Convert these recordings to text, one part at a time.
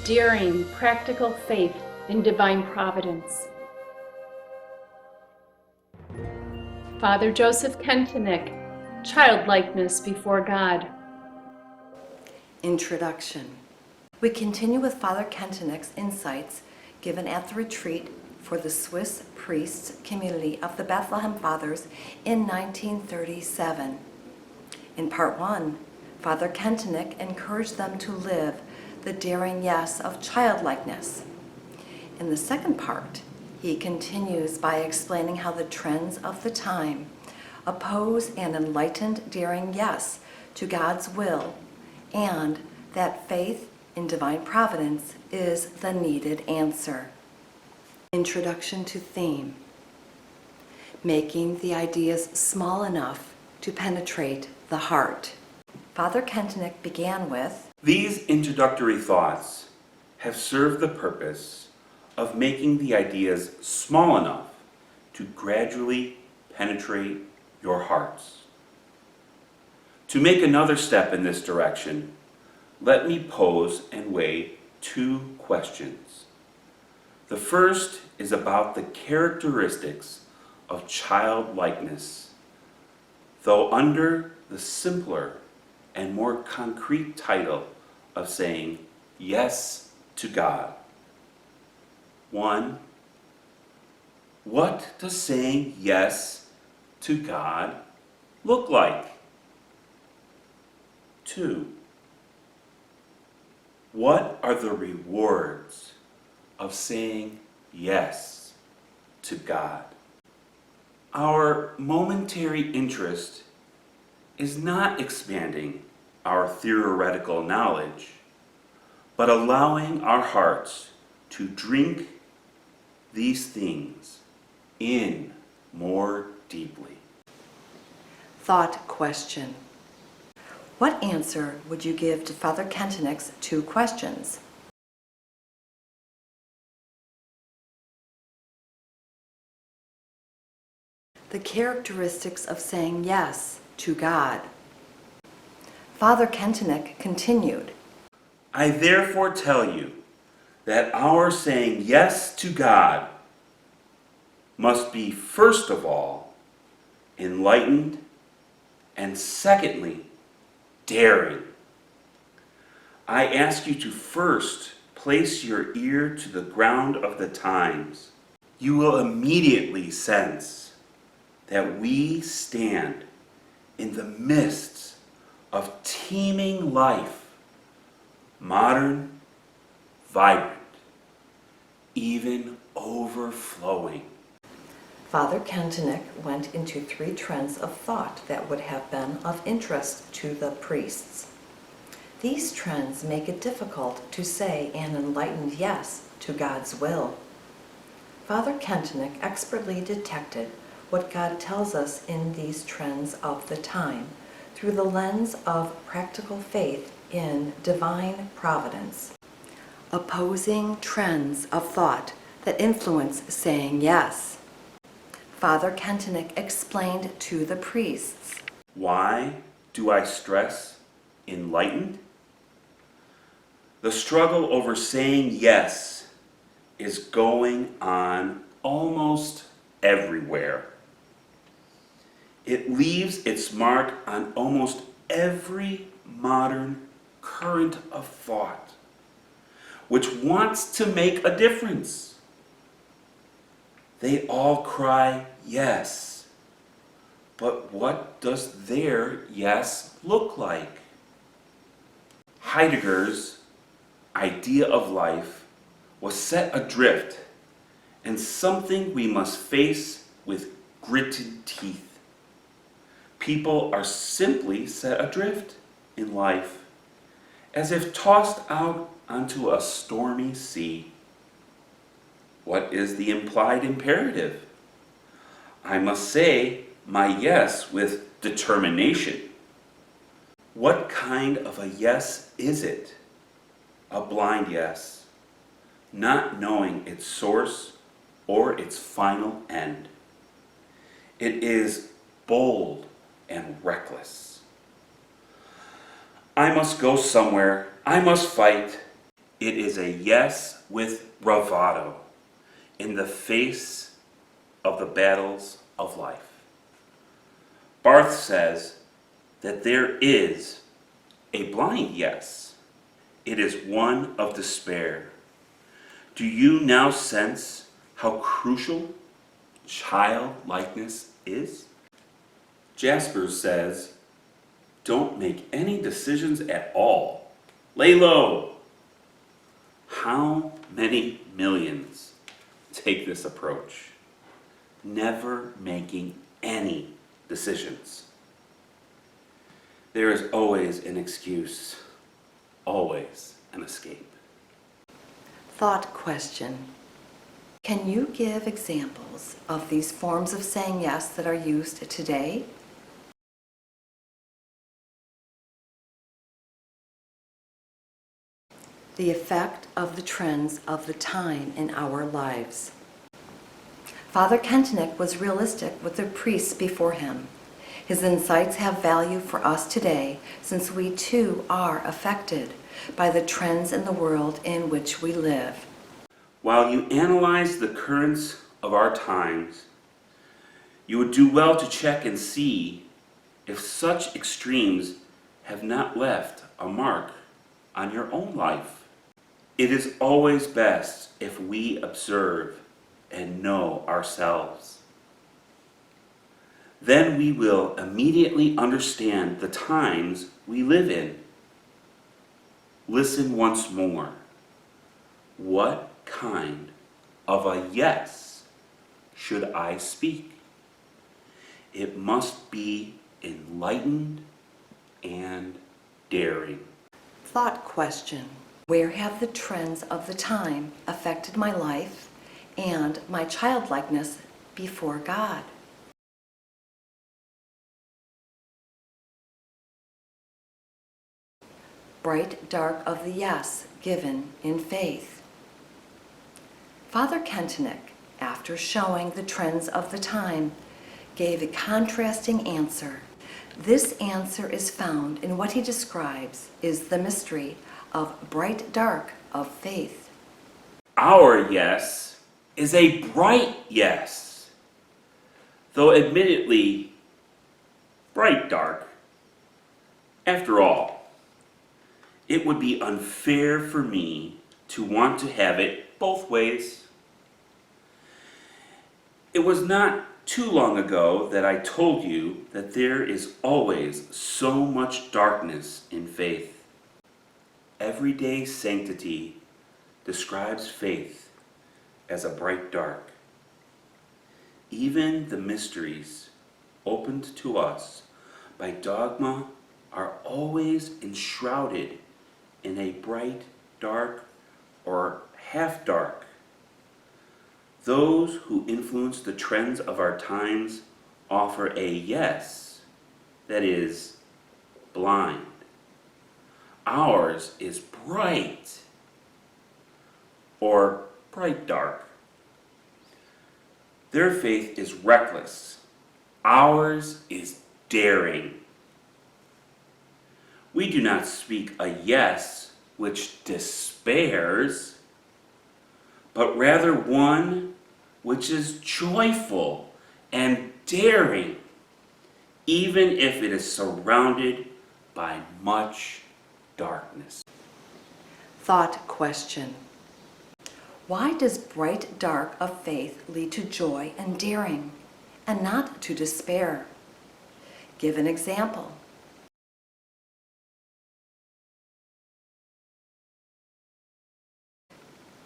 daring, practical faith in divine providence. Father Joseph Kentenich, Childlikeness before God. Introduction. We continue with Father Kentenich's insights given at the retreat for the Swiss priests community of the Bethlehem Fathers in 1937. In part 1, Father Kentenich encouraged them to live the daring yes of childlikeness. In the second part, he continues by explaining how the trends of the time oppose an enlightened daring yes to God's will, and that faith in divine providence is the needed answer. Introduction to theme. Making the ideas small enough to penetrate the heart. Father Kentenich began with, "These introductory thoughts have served the purpose of making the ideas small enough to gradually penetrate your hearts. To make another step in this direction, let me pose and weigh 2 questions. The first is about the characteristics of childlikeness, though under the simpler and more concrete title of saying yes to God. 1. What does saying yes to God look like? 2. What are the rewards of saying yes to God? Our momentary interest is not expanding our theoretical knowledge, but allowing our hearts to drink these things in more deeply. thought question. What answer would you give to Father Kentenich's 2 questions? The characteristics of saying yes to God. Father Kentenich continued, I therefore tell you that our saying yes to God must be, first of all, enlightened, and secondly, daring. I ask you to first place your ear to the ground of the times. You will immediately sense that we stand in the midst of teeming life, modern, vibrant, even overflowing. Father Kentenich went into 3 trends of thought that would have been of interest to the priests. These trends make it difficult to say an enlightened yes to God's will. Father Kentenich expertly detected what God tells us in these trends of the time through the lens of practical faith in divine providence. Opposing trends of thought that influence saying yes. Father Kentenich explained to the priests. Why do I stress enlightened? The struggle over saying yes is going on almost everywhere. It leaves its mark on almost every modern current of thought, which wants to make a difference. They all cry yes, but what does their yes look like? Heidegger's idea of life was set adrift and something we must face with gritted teeth. People are simply set adrift in life, as if tossed out onto a stormy sea. What is the implied imperative? I must say my yes with determination. What kind of a yes is it? A blind yes, not knowing its source or its final end. It is bold and reckless. I must go somewhere. I must fight. It is a yes with bravado in the face of the battles of life. Barth says that there is a blind yes. It is one of despair. Do you now sense how crucial childlikeness is? Jaspers says, don't make any decisions at all. Lay low. How many millions take this approach? Never making any decisions. There is always an excuse, always an escape. Thought question. Can you give examples of these forms of saying yes that are used today? The effect of the trends of the time in our lives. Father Kentenich was realistic with the priests before him. His insights have value for us today since we too are affected by the trends in the world in which we live. While you analyze the currents of our times, you would do well to check and see if such extremes have not left a mark on your own life. It is always best if we observe and know ourselves. Then we will immediately understand the times we live in. Listen once more. What kind of a yes should I speak? It must be enlightened and daring. Thought question. Where have the trends of the time affected my life and my childlikeness before God? Bright dark of the yes given in faith. Father Kentenich, after showing the trends of the time, gave a contrasting answer. This answer is found in what he describes is the mystery of bright dark of faith. Our yes is a bright yes, though admittedly bright dark. After all, it would be unfair for me to want to have it both ways. It was not too long ago that I told you that there is always so much darkness in faith. Everyday sanctity describes faith as a bright dark. Even the mysteries opened to us by dogma are always enshrouded in a bright dark or half dark. Those who influence the trends of our times offer a yes that is blind. Ours is bright or bright dark. Their faith is reckless. Ours is daring. We do not speak a yes which despairs, but rather one which is joyful and daring, even if it is surrounded by much darkness. Thought question. Why does bright dark of faith lead to joy and daring, and not to despair? Give an example.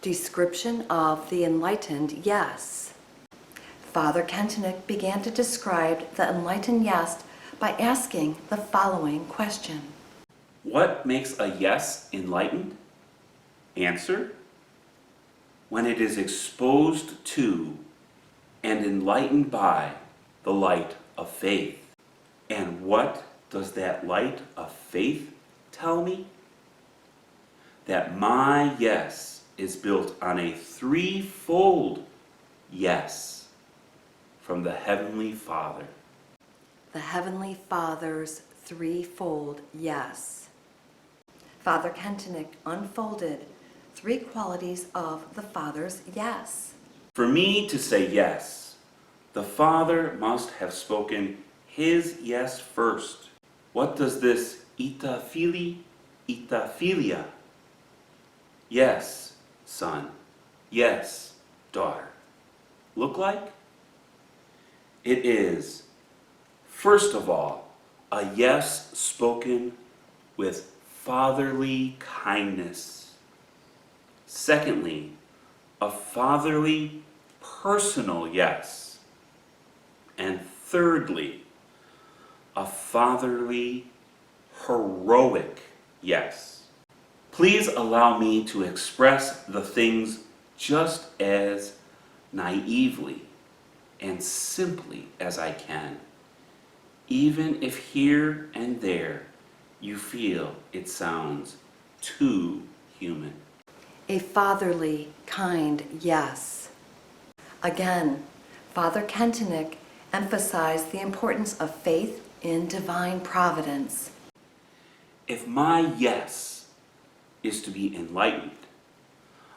Description of the enlightened yes. Father Kentenich began to describe the enlightened yes by asking the following question. What makes a yes enlightened? Answer: when it is exposed to and enlightened by the light of faith. And what does that light of faith tell me? That my yes is built on a threefold yes from the Heavenly Father. The Heavenly Father's threefold yes. Father Kentenich unfolded 3 qualities of the Father's yes. For me to say yes, the Father must have spoken his yes first. What does this ita philia, yes, son, yes, daughter, look like? It is, first of all, a yes spoken with fatherly kindness. Secondly, a fatherly, personal yes. And thirdly, a fatherly, heroic yes. Please allow me to express the things just as naively and simply as I can, even if here and there you feel it sounds too human. A fatherly, kind yes. Again, Father Kentenich emphasized the importance of faith in divine providence. If my yes is to be enlightened,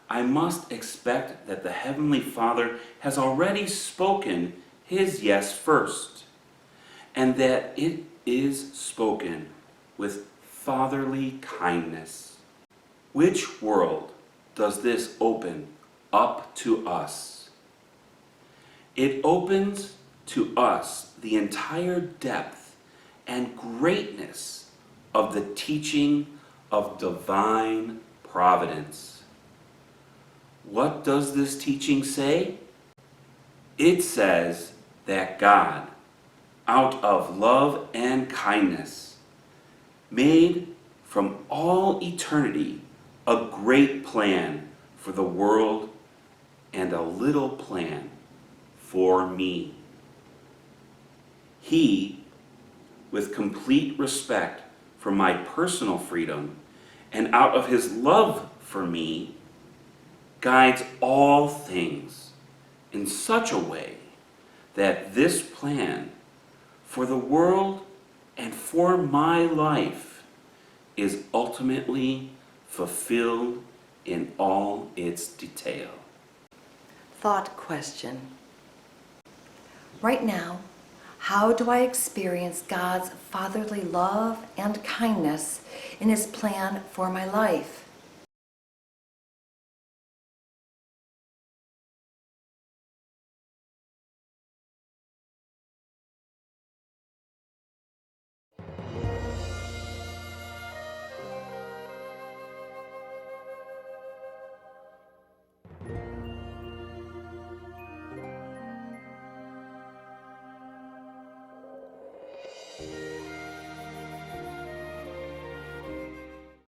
I must expect that the Heavenly Father has already spoken his yes first, and that it is spoken with fatherly kindness. Which world does this open up to us? It opens to us the entire depth and greatness of the teaching of divine providence. What does this teaching say? It says that God, out of love and kindness, made from all eternity a great plan for the world and a little plan for me. He, with complete respect for my personal freedom and out of his love for me, guides all things in such a way that this plan for the world and for my life is ultimately fulfilled in all its detail. Thought question. Right now, how do I experience God's fatherly love and kindness in his plan for my life?